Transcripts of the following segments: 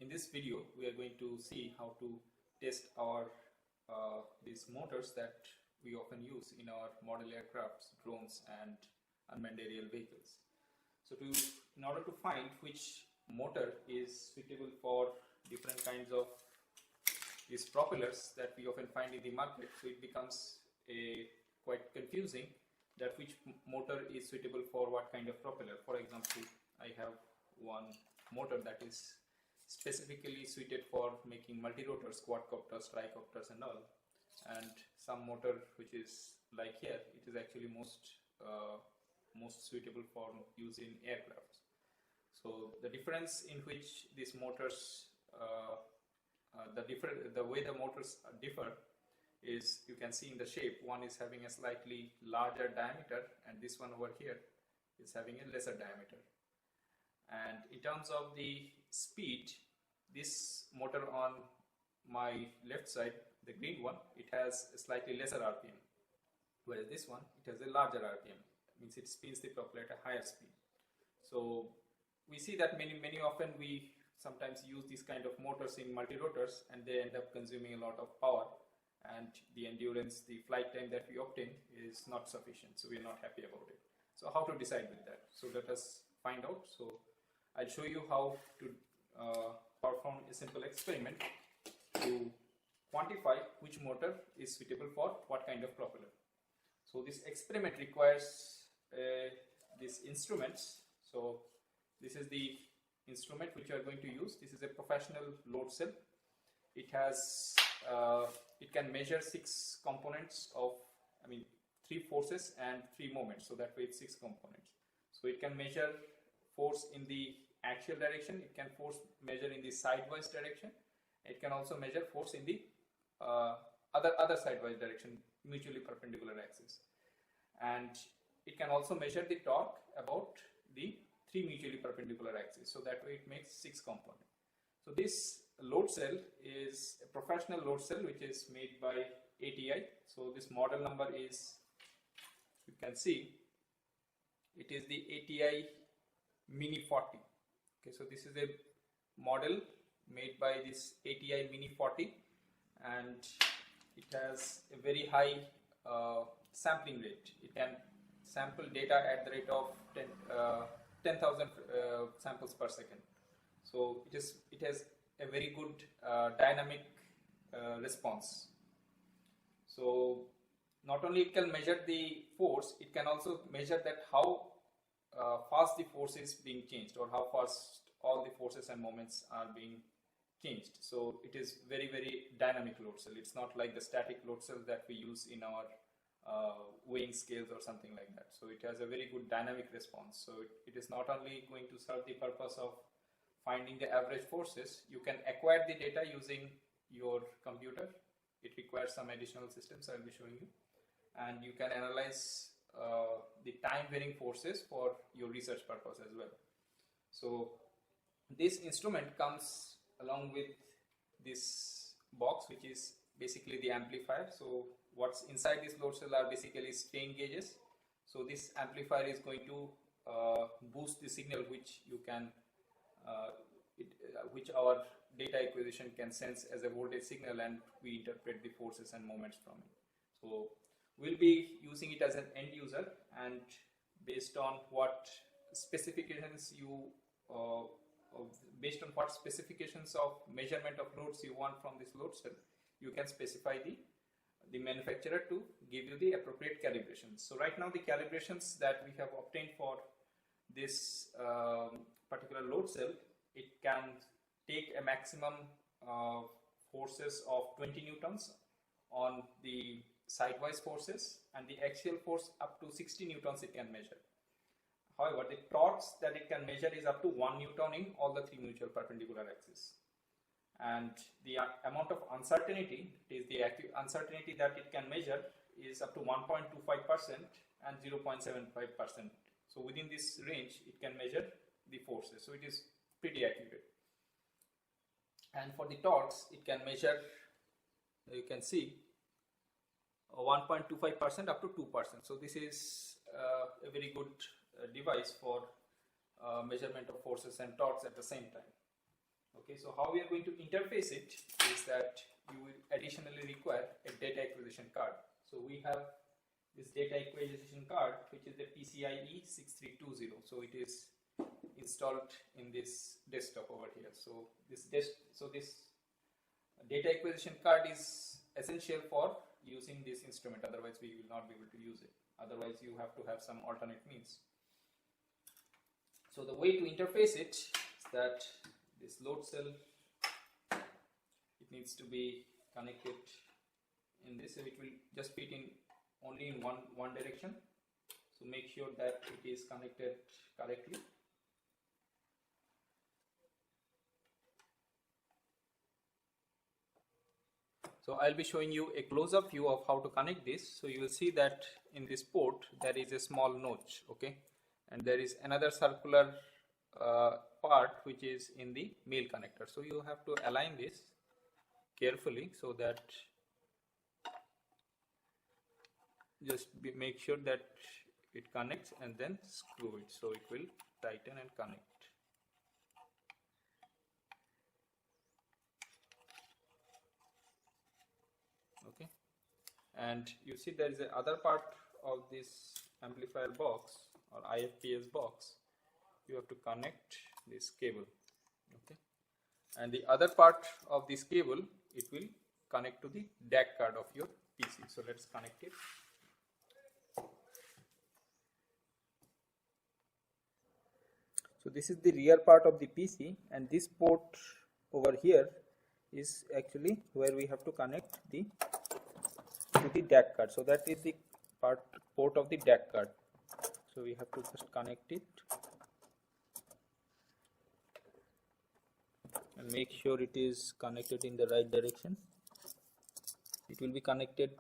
In this video we are going to see how to test our these motors that we often use in our model aircrafts, drones and unmanned aerial vehicles. So in order to find which motor is suitable for different kinds of these propellers that we often find in the market, so it becomes quite confusing that which motor is suitable for what kind of propeller. For example, I have one motor that is specifically suited for making multi-rotors, quadcopters, tricopters and all, and some motor which is like here, it is actually most suitable for use in aircraft. So the difference in which these motors, the way the motors differ is, you can see in the shape, one is having a slightly larger diameter and this one over here is having a lesser diameter. And in terms of the speed, this motor on my left side, the green one, it has a slightly lesser RPM, whereas this one, it has a larger RPM, means it spins the propeller at a higher speed. So we see that many often we sometimes use these kind of motors in multi-rotors and they end up consuming a lot of power, and the endurance, the flight time that we obtain is not sufficient, so we are not happy about it. So how to decide with that? So let us find out. So I'll show you how to perform a simple experiment to quantify which motor is suitable for what kind of propeller. So this experiment requires these instruments. So this is the instrument which you are going to use. This is a professional load cell. It has it can measure 6 components of, 3 forces and 3 moments, so that way it's 6 components. So it can measure force in the axial direction, it can measure in the sidewise direction, it can also measure force in the other sidewise direction, mutually perpendicular axis, and it can also measure the torque about the 3 mutually perpendicular axes, so that way it makes 6 components. So this load cell is a professional load cell which is made by ATI. So this model number is, you can see, it is the ATI Mini 40. Okay, so this is a model made by this ATI Mini 40, and it has a very high sampling rate. It can sample data at the rate of 10,000 samples per second. So it has a very good dynamic response. So not only it can measure the force, it can also measure that how fast the force is being changed, or how fast all the forces and moments are being changed. So it is very dynamic load cell. It's not like the static load cell that we use in our weighing scales or something like that. So it has a very good dynamic response. So it is not only going to serve the purpose of finding the average forces, you can acquire the data using your computer. It requires some additional systems I will be showing you, and you can analyze the time varying forces for your research purpose as well. So this instrument comes along with this box, which is basically the amplifier. So what's inside this load cell are basically strain gauges. So this amplifier is going to boost the signal which you can which our data acquisition can sense as a voltage signal, and we interpret the forces and moments from it. So we'll be using it as an end user, and based on what specifications of measurement of loads you want from this load cell, you can specify the manufacturer to give you the appropriate calibrations. So right now the calibrations that we have obtained for this particular load cell, it can take a maximum forces of 20 newtons on the sidewise forces, and the axial force up to 60 newtons it can measure. However, the torques that it can measure is up to 1 newton in all the 3 mutual perpendicular axes. And the amount of uncertainty, is the uncertainty that it can measure, is up to 1.25% and 0.75%. So within this range, it can measure the forces. So it is pretty accurate. And for the torques, it can measure, you can see, 1.25% up to 2%. So this is a very good device for measurement of forces and torques at the same time. Okay, so how we are going to interface it is that you will additionally require a data acquisition card. So we have this data acquisition card, which is the PCIe 6320. So it is installed in this desktop over here. So this data acquisition card is essential for using this instrument, otherwise we will not be able to use it. Otherwise you have to have some alternate means. So the way to interface it is that this load cell, it needs to be connected in this, so it will just fit in only in one direction. So make sure that it is connected correctly. So I'll be showing you a close-up view of how to connect this. So you will see that in this port there is a small notch, okay, and there is another circular part which is in the male connector. So you have to align this carefully so that make sure that it connects, and then screw it so it will tighten and connect. Okay, and you see there is a other part of this amplifier box or IFPS box. You have to connect this cable, okay, and the other part of this cable, it will connect to the DAC card of your PC. So let's connect it. So this is the rear part of the PC, and this port over here is actually where we have to connect to the DAC card. So that is the port of the DAC card. So we have to just connect it and make sure it is connected in the right direction. It will be connected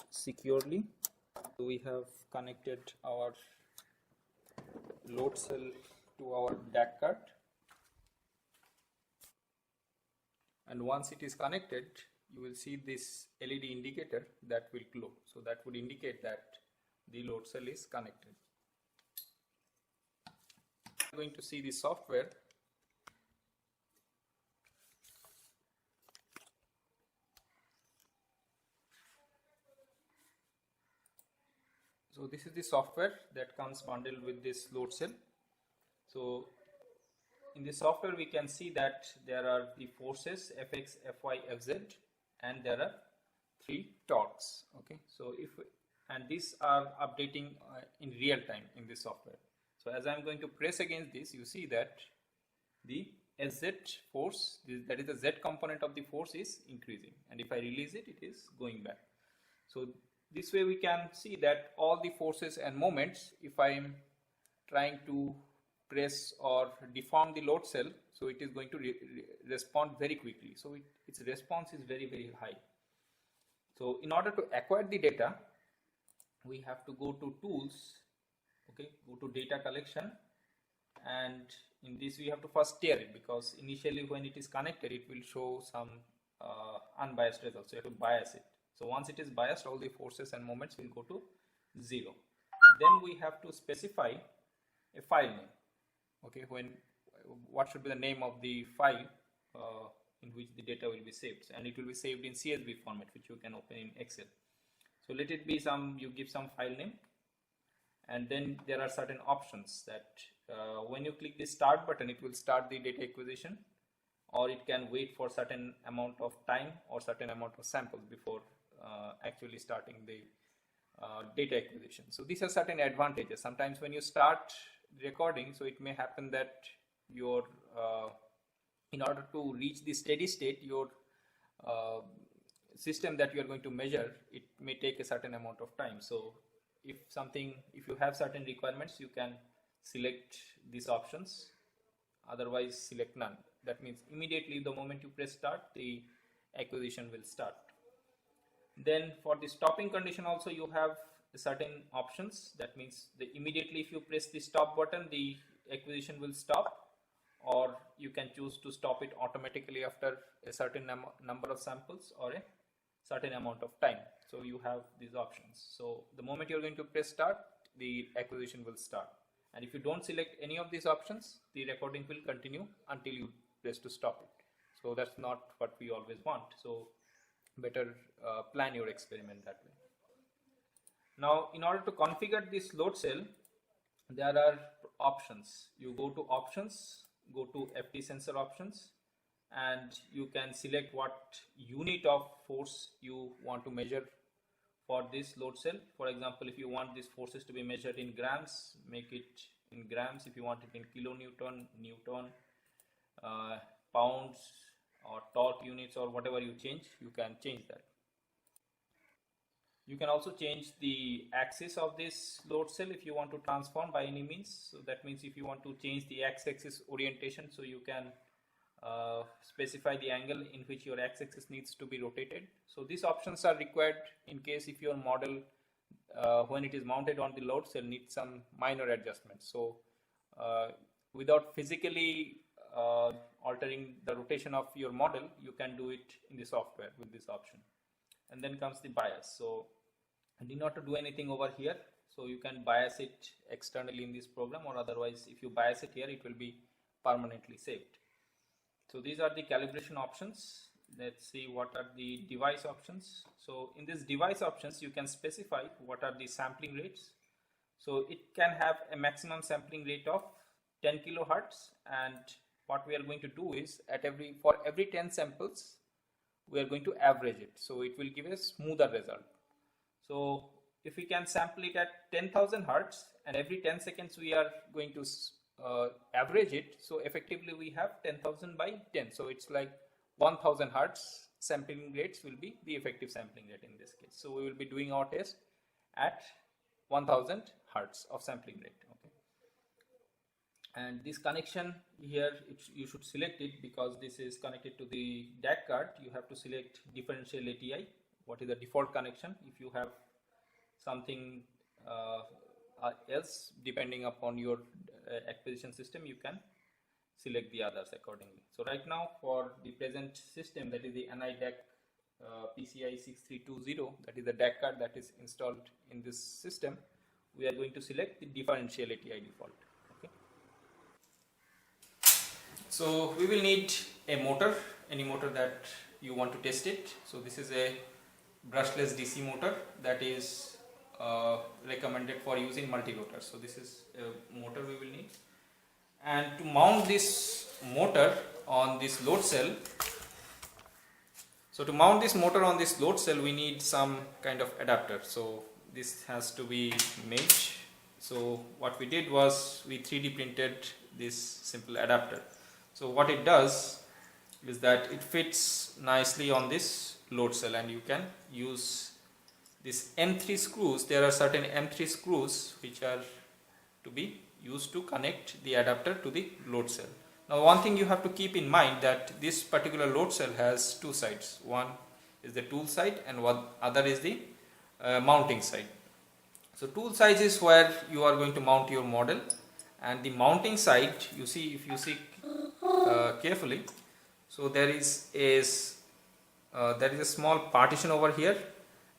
securely. So we have connected our load cell to our DAC card, and once it is connected, you will see this LED indicator that will glow. So that would indicate that the load cell is connected. We are going to see the software. So this is the software that comes bundled with this load cell. So in the software we can see that there are the forces Fx, Fy, Fz, and there are 3 torques. Okay, so and these are updating in real time in this software. So as I am going to press against this, you see that the Sz force, that is the Z component of the force, is increasing, and if I release it, it is going back. So this way we can see that all the forces and moments, if I am trying to press or deform the load cell, so it is going to respond very quickly. So its response is very, very high. So in order to acquire the data, we have to go to tools, okay, go to data collection, and in this we have to first steer it, because initially when it is connected it will show some unbiased results. So you have to bias it. So once it is biased, all the forces and moments will go to 0. Then we have to specify a file name. Okay, what should be the name of the file in which the data will be saved, and it will be saved in CSV format, which you can open in Excel. So let it be you give some file name, and then there are certain options that when you click the start button, it will start the data acquisition, or it can wait for certain amount of time or certain amount of samples before actually starting the data acquisition. So these are certain advantages. Sometimes when you start recording, so it may happen that your in order to reach the steady state, your system that you are going to measure, it may take a certain amount of time. So if you have certain requirements, you can select these options, otherwise select none. That means immediately the moment you press start, the acquisition will start. Then for the stopping condition also you have certain options. That means immediately if you press the stop button, the acquisition will stop, or you can choose to stop it automatically after a certain number of samples or a certain amount of time. So you have these options. So the moment you're going to press start, the acquisition will start. And if you don't select any of these options, the recording will continue until you press to stop it. So that's not what we always want. So better plan your experiment that way. Now, in order to configure this load cell, there are options. You go to options, go to FT sensor options, and you can select what unit of force you want to measure for this load cell. For example, if you want these forces to be measured in grams, make it in grams. If you want it in kilonewton, newton, pounds, or torque units, or whatever you change, you can change that. You can also change the axis of this load cell if you want to transform by any means. So that means if you want to change the x-axis orientation, so you can specify the angle in which your x-axis needs to be rotated. So these options are required in case if your model when it is mounted on the load cell needs some minor adjustments. So without physically altering the rotation of your model, you can do it in the software with this option. And then comes the bias. So I need not to do anything over here, so you can bias it externally in this program, or otherwise if you bias it here, it will be permanently saved. So these are the calibration options. Let's see what are the device options. So in this device options, you can specify what are the sampling rates. So it can have a maximum sampling rate of 10 kilohertz, and what we are going to do is for every 10 samples we are going to average it, so it will give a smoother result. So if we can sample it at 10,000 hertz and every 10 seconds we are going to average it, so effectively we have 10,000 by 10, so it's like 1000 hertz sampling rates will be the effective sampling rate in this case. So we will be doing our test at 1000 hertz of sampling rate. Okay. And this connection here, you should select it because this is connected to the DAC card. You have to select differential ATI, what is the default connection. If you have something else depending upon your acquisition system, you can select the others accordingly. So right now for the present system, that is the NI DAC PCI 6320, that is the DAC card that is installed in this system, we are going to select the differential ATI default. Okay. So we will need a motor, any motor that you want to test it. So this is a brushless DC motor that is recommended for use in multi-rotor. So this is a motor we will need. And to mount this motor on this load cell, we need some kind of adapter. So this has to be made. So what we did was we 3D printed this simple adapter. So what it does is that it fits nicely on this load cell, and you can use this M3 screws. There are certain M3 screws which are to be used to connect the adapter to the load cell. Now one thing you have to keep in mind that this particular load cell has two sides. One is the tool side and one other is the mounting side. So tool side is where you are going to mount your model, and the mounting side, you see, if you see carefully, so there is a small partition over here,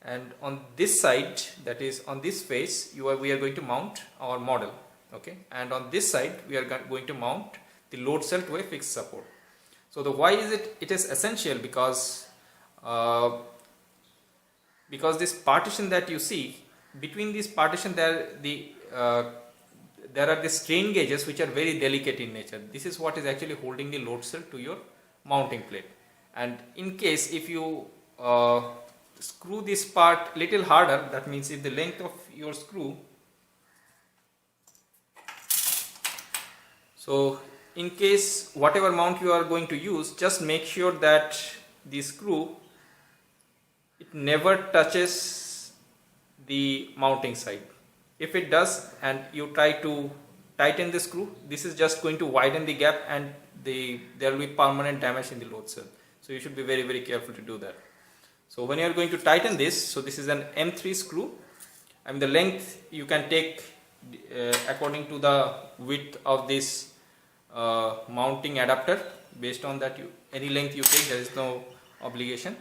and on this side, that is on this face, we are going to mount our model. Okay, and on this side we are going to mount the load cell to a fixed support. So the why is it is essential because this partition that you see, between this partition there are the strain gauges which are very delicate in nature. This is what is actually holding the load cell to your mounting plate, and in case if you screw this part little harder, that means if the length of your screw, so in case whatever mount you are going to use, just make sure that the screw, it never touches the mounting side. If it does and you try to tighten the screw, this is just going to widen the gap and there will be permanent damage in the load cell. So you should be very, very careful to do that. So when you are going to tighten this, so this is an M3 screw, and the length you can take according to the width of this mounting adapter. Based on that, any length you take, there is no obligation.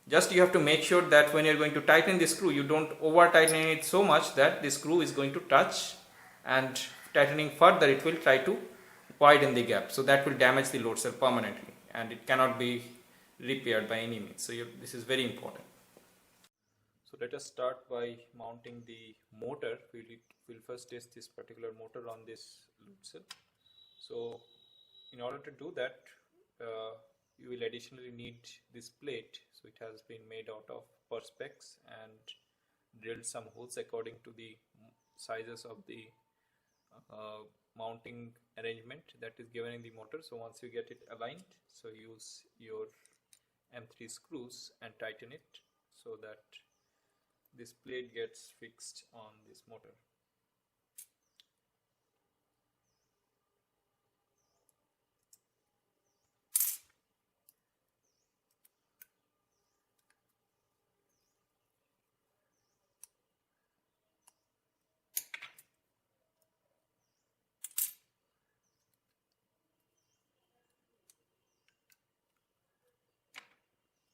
Just you have to make sure that when you are going to tighten the screw, you don't over tighten it so much that the screw is going to touch and tightening further, it will try to widen the gap. So that will damage the load cell permanently, and it cannot be repaired by any means. So this is very important. So let us start by mounting the motor. We'll first test this particular motor on this load cell. So in order to do that, you will additionally need this plate. So it has been made out of perspex and drilled some holes according to the sizes of the mounting arrangement that is given in the motor. So once you get it aligned, so use your M3 screws and tighten it so that this plate gets fixed on this motor.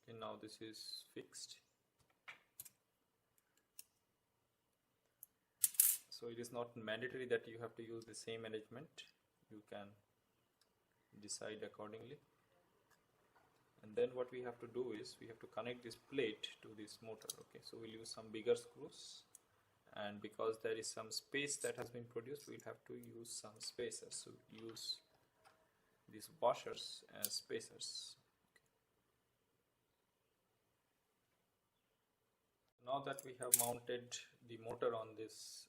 Okay, now this is fixed. So it is not mandatory that you have to use the same arrangement. You can decide accordingly. And then what we have to do is we have to connect this plate to this motor. Okay, so we'll use some bigger screws, and because there is some space that has been produced, we'll have to use some spacers. So use these washers as spacers. Now that we have mounted the motor on this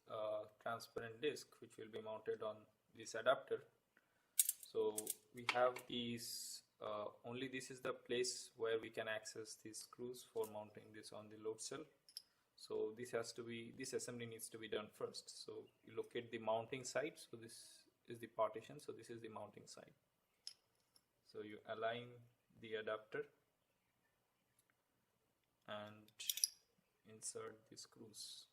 transparent disc, which will be mounted on this adapter, so we have these only this is the place where we can access these screws for mounting this on the load cell. So this assembly needs to be done first. So you locate the mounting side. So this is the partition, so this is the mounting side. So you align the adapter and insert the screws.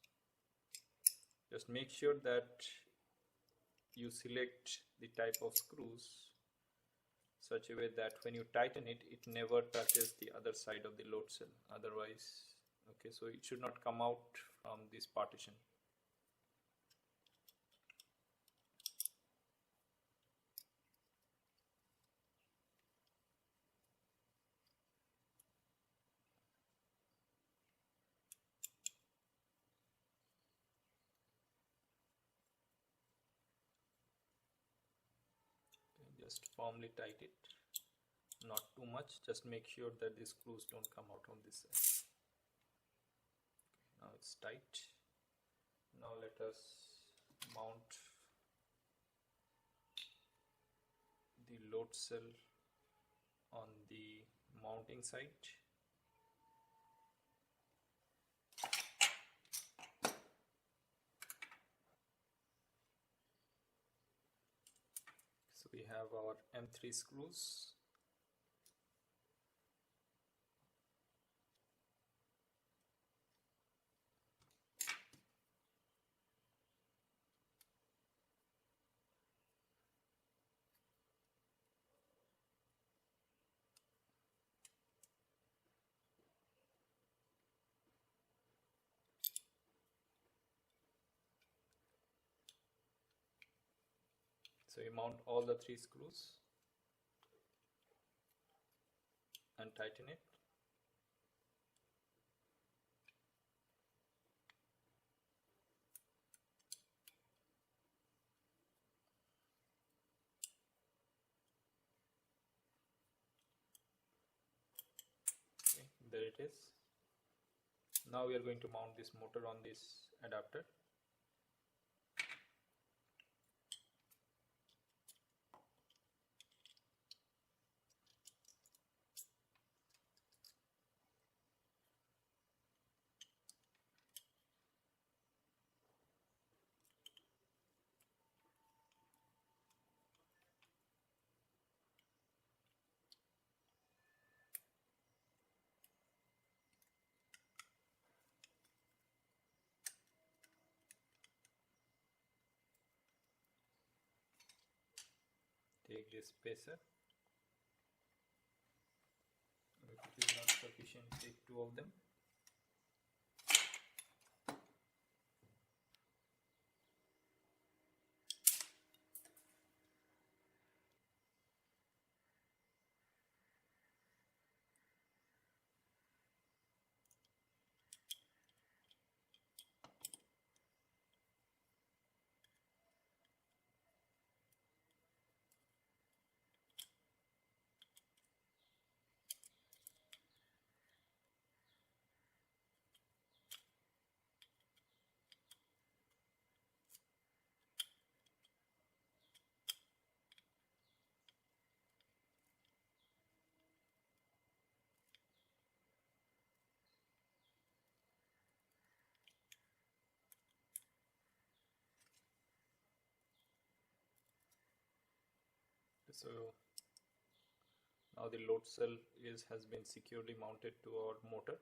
Just make sure that you select the type of screws such a way that when you tighten it, it never touches the other side of the load cell. Otherwise, okay, so it should not come out from this partition. Just firmly tight it, not too much, just make sure that the screws don't come out on this side. Now it's tight. Now let us mount the load cell on the mounting side. We have our M3 screws. So you mount all the 3 screws and tighten it. Okay, there it is. Now we are going to mount this motor on this adapter. Take this spacer. If it is not sufficient, take 2 of them. So now the load cell has been securely mounted to our motor.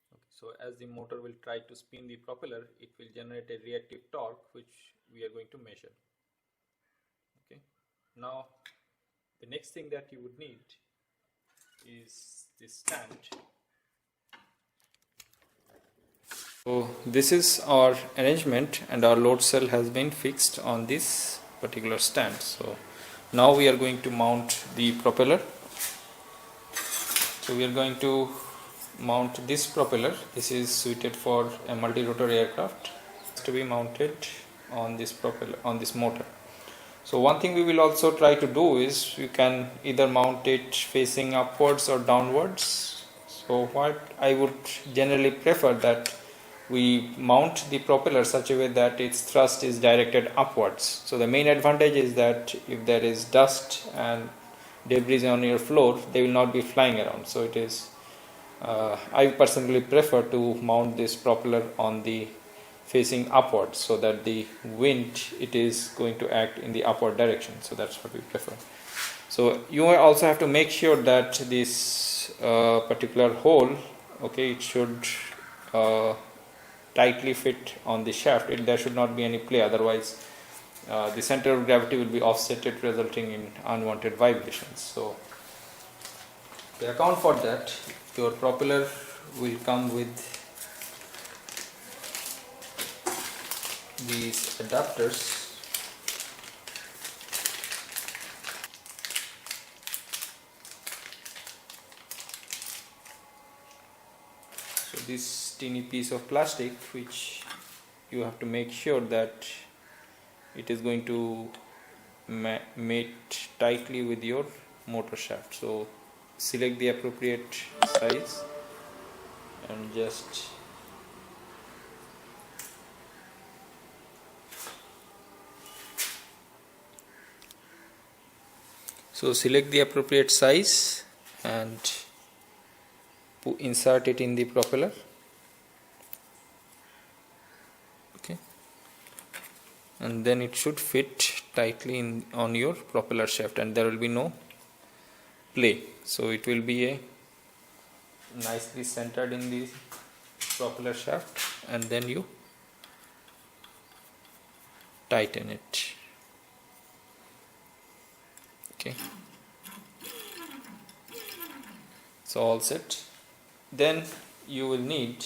Okay, so as the motor will try to spin the propeller, it will generate a reactive torque which we are going to measure. Okay, now the next thing that you would need is this stand. So this is our arrangement, and our load cell has been fixed on this particular stand. So now we are going to mount the propeller. So we are going to mount this propeller. This is suited for a multi-rotor aircraft. It's to be mounted on this propeller, on this motor. So one thing we will also try to do is you can either mount it facing upwards or downwards. So what I would generally prefer that we mount the propeller such a way that its thrust is directed upwards. So the main advantage is that if there is dust and debris on your floor, they will not be flying around. So it is I personally prefer to mount this propeller on the facing upwards, so that the wind, it is going to act in the upward direction. So that's what we prefer. So you also have to make sure that this particular hole, okay, it should tightly fit on the shaft. There should not be any play, otherwise the center of gravity will be offsetted, resulting in unwanted vibrations. So to account for that, your propeller will come with these adapters. So this teeny piece of plastic, which you have to make sure that it is going to mate tightly with your motor shaft. So select the appropriate size and just select the appropriate size and insert it in the propeller. Okay, and then it should fit tightly on your propeller shaft, and there will be no play. So it will be a nicely centered in the propeller shaft, and then you tighten it. Okay, so all set. Then you will need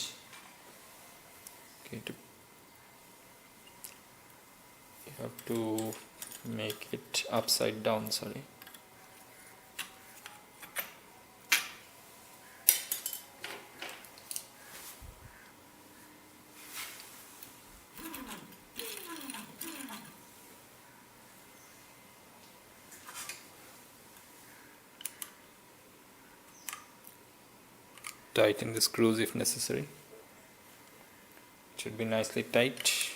you have to make it upside down, sorry. Tighten the screws if necessary. It should be nicely tight.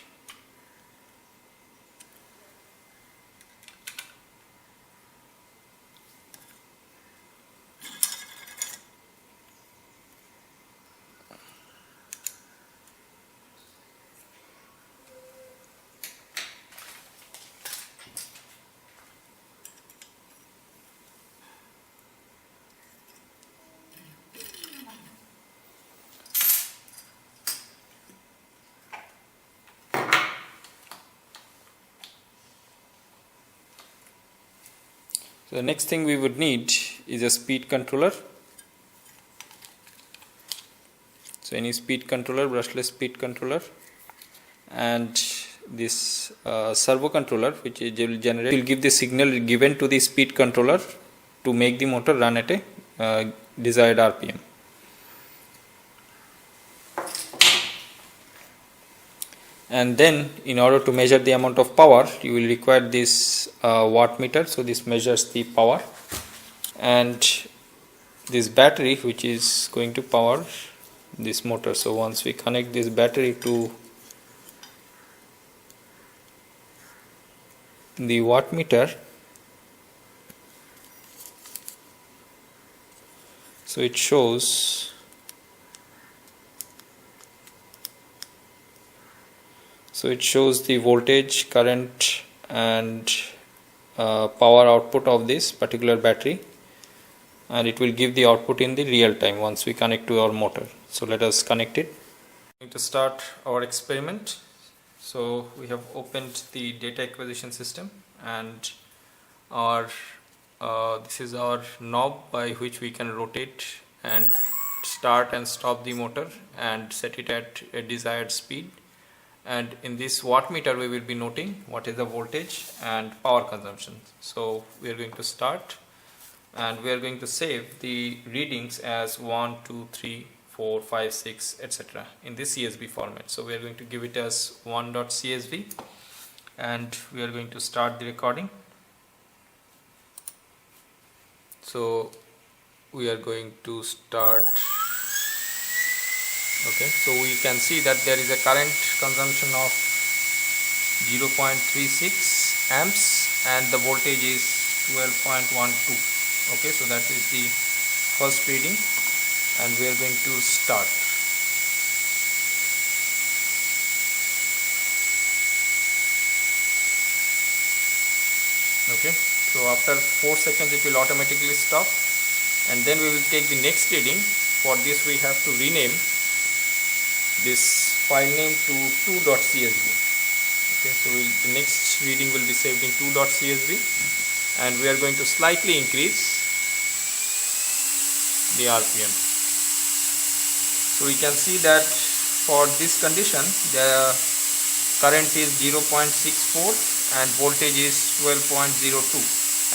So the next thing we would need is a speed controller. So any speed controller, brushless speed controller, and this servo controller, which will give the signal given to the speed controller to make the motor run at a desired RPM. And then in order to measure the amount of power, you will require this watt meter. So this measures the power, and this battery, which is going to power this motor. So once we connect this battery to the watt meter, so it shows the voltage, current, and power output of this particular battery, and it will give the output in the real time once we connect to our motor. So let us connect it. Going to start our experiment. So we have opened the data acquisition system, and our this is our knob by which we can rotate and start and stop the motor and set it at a desired speed. And in this wattmeter we will be noting what is the voltage and power consumption. So we are going to start, and we are going to save the readings as 1, 2, 3, 4, 5, 6, etc. in this CSV format. So we are going to give it as 1.csv, and we are going to start the recording. So we are going to start. Okay, so we can see that there is a current consumption of 0.36 amps and the voltage is 12.12. Okay, so that is the first reading, and we are going to start. Okay, so after 4 seconds it will automatically stop, and then we will take the next reading. For this we have to rename this file name to 2.csv. Okay, so the next reading will be saved in 2.csv, and we are going to slightly increase the RPM. So we can see that for this condition the current is 0.64 and voltage is 12.02,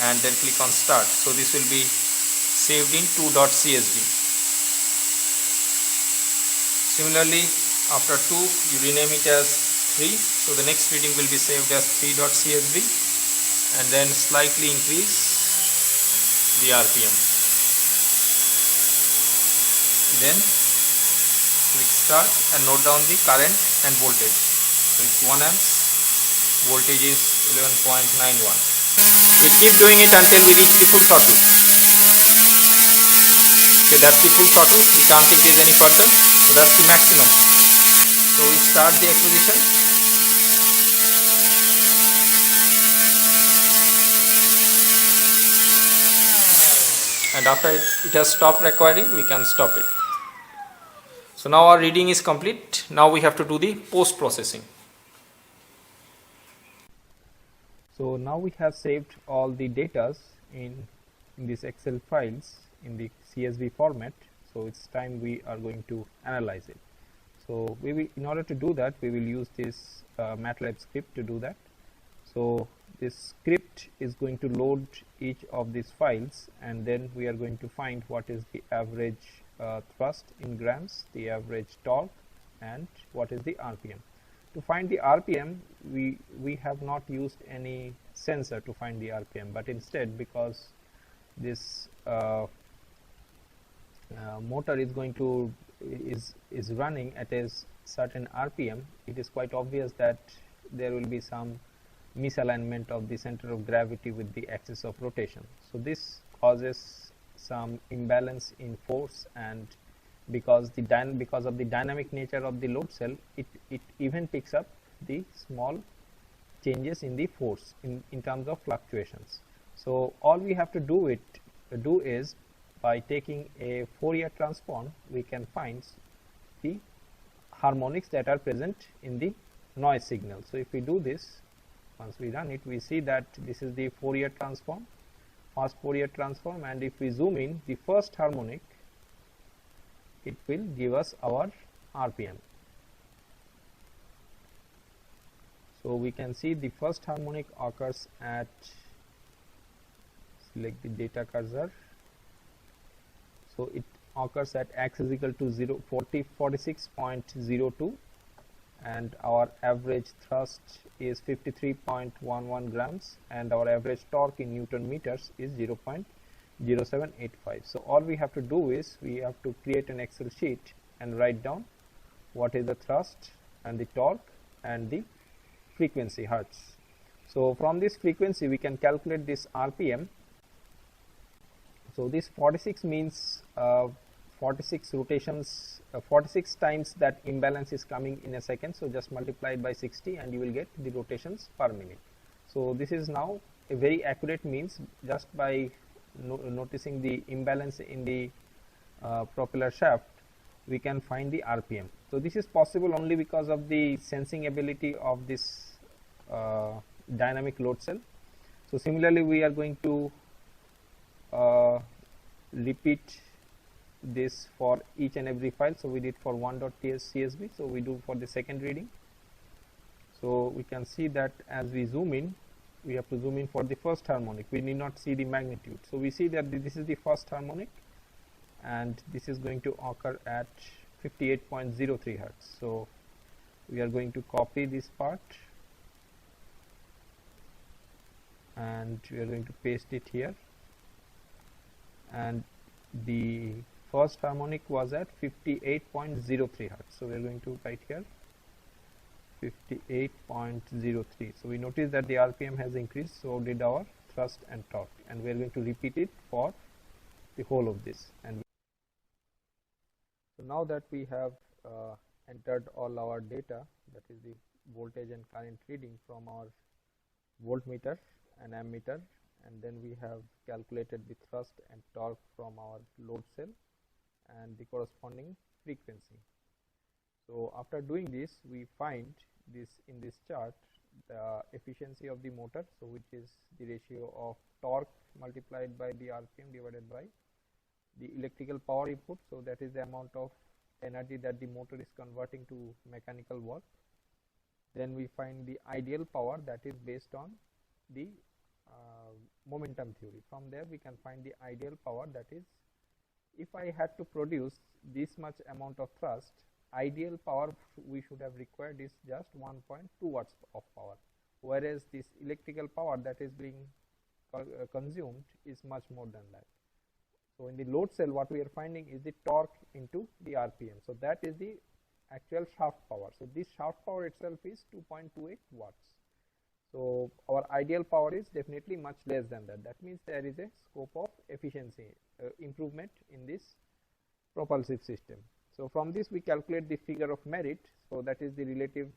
and then click on start. So this will be saved in 2.csv. Similarly, after 2 you rename it as 3, so the next reading will be saved as 3.csv, and then slightly increase the RPM. Then click start and note down the current and voltage. So it's 1 amps, voltage is 11.91. We keep doing it until we reach the full throttle. Okay, that's the full throttle, we can't increase any further, so that's the maximum. So we start the acquisition. And after it has stopped recording, we can stop it. So now our reading is complete. Now we have to do the post processing. So now we have saved all the data in these Excel files in the CSV format. So it's time we are going to analyze it. So we will, in order to do that, we will use this Matlab script to do that. So this script is going to load each of these files, and then we are going to find what is the average thrust in grams, the average torque, and what is the RPM. To find the RPM, we have not used any sensor to find the RPM, but instead, because this motor is going to is running at a certain RPM, it is quite obvious that there will be some misalignment of the center of gravity with the axis of rotation. So this causes some imbalance in force, and because of the dynamic nature of the load cell, it even picks up the small changes in the force in terms of fluctuations. So all we have to do is by taking a Fourier transform, we can find the harmonics that are present in the noise signal. So if we do this, once we run it, we see that this is the Fourier transform, fast Fourier transform, and if we zoom in the first harmonic, it will give us our RPM. So we can see the first harmonic occurs at, select the data cursor, so it occurs at x is equal to 46.02, and our average thrust is 53.11 grams, and our average torque in Newton meters is 0.0785. So all we have to do is we have to create an Excel sheet and write down what is the thrust and the torque and the frequency hertz. So from this frequency we can calculate this RPM. So this 46 means 46 rotations, 46 times that imbalance is coming in a second. So just multiply it by 60 and you will get the rotations per minute. So this is now a very accurate means. Just by noticing the imbalance in the propeller shaft, we can find the RPM. So this is possible only because of the sensing ability of this dynamic load cell. So similarly, we are going to repeat this for each and every file. So we did for 1.tscsv, so we do for the second reading. So we can see that as we zoom in, we have to zoom in for the first harmonic. We need not see the magnitude. So we see that this is the first harmonic, and this is going to occur at 58.03 hertz. So we are going to copy this part and we are going to paste it here, and the first harmonic was at 58.03 hertz. So we are going to write here 58.03. So we notice that the RPM has increased, so did our thrust and torque, and we are going to repeat it for the whole of this. And so now that we have entered all our data, that is the voltage and current reading from our voltmeter and ammeter, and then we have calculated the thrust and torque from our load cell and the corresponding frequency. So after doing this, we find this in this chart the efficiency of the motor, so which is the ratio of torque multiplied by the RPM divided by the electrical power input. So that is the amount of energy that the motor is converting to mechanical work. Then we find the ideal power, that is based on the momentum theory. From there we can find the ideal power, that is, if I had to produce this much amount of thrust, ideal power we should have required is just 1.2 watts of power, whereas this electrical power that is being consumed is much more than that. So in the load cell, what we are finding is the torque into the RPM. So that is the actual shaft power. So this shaft power itself is 2.28 watts. So our ideal power is definitely much less than that. That means there is a scope of efficiency improvement in this propulsive system. So from this we calculate the figure of merit. So that is the relative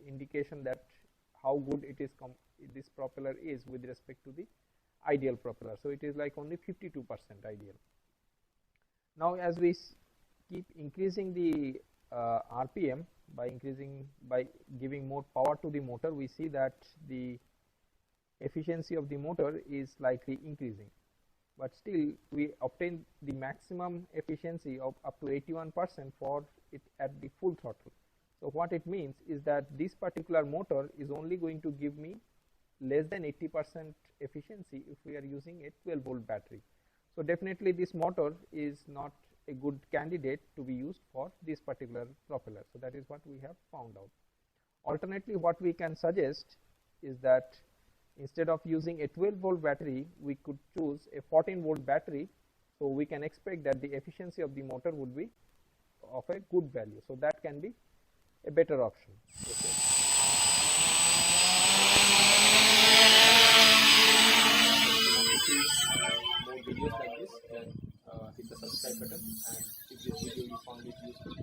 indication that how good it is this propeller is with respect to the ideal propeller. So it is like only 52% ideal. Now as we keep increasing the RPM by giving more power to the motor, we see that the efficiency of the motor is slightly increasing, but still we obtain the maximum efficiency of up to 81% for it at the full throttle. So what it means is that this particular motor is only going to give me less than 80% efficiency if we are using a 12 volt battery. So definitely this motor is not a good candidate to be used for this particular propeller. So that is what we have found out. Alternately, what we can suggest is that instead of using a 12 volt battery, we could choose a 14 volt battery. So we can expect that the efficiency of the motor would be of a good value. So that can be a better option. Okay. More videos like this, then hit the subscribe button, and if this video you found it useful,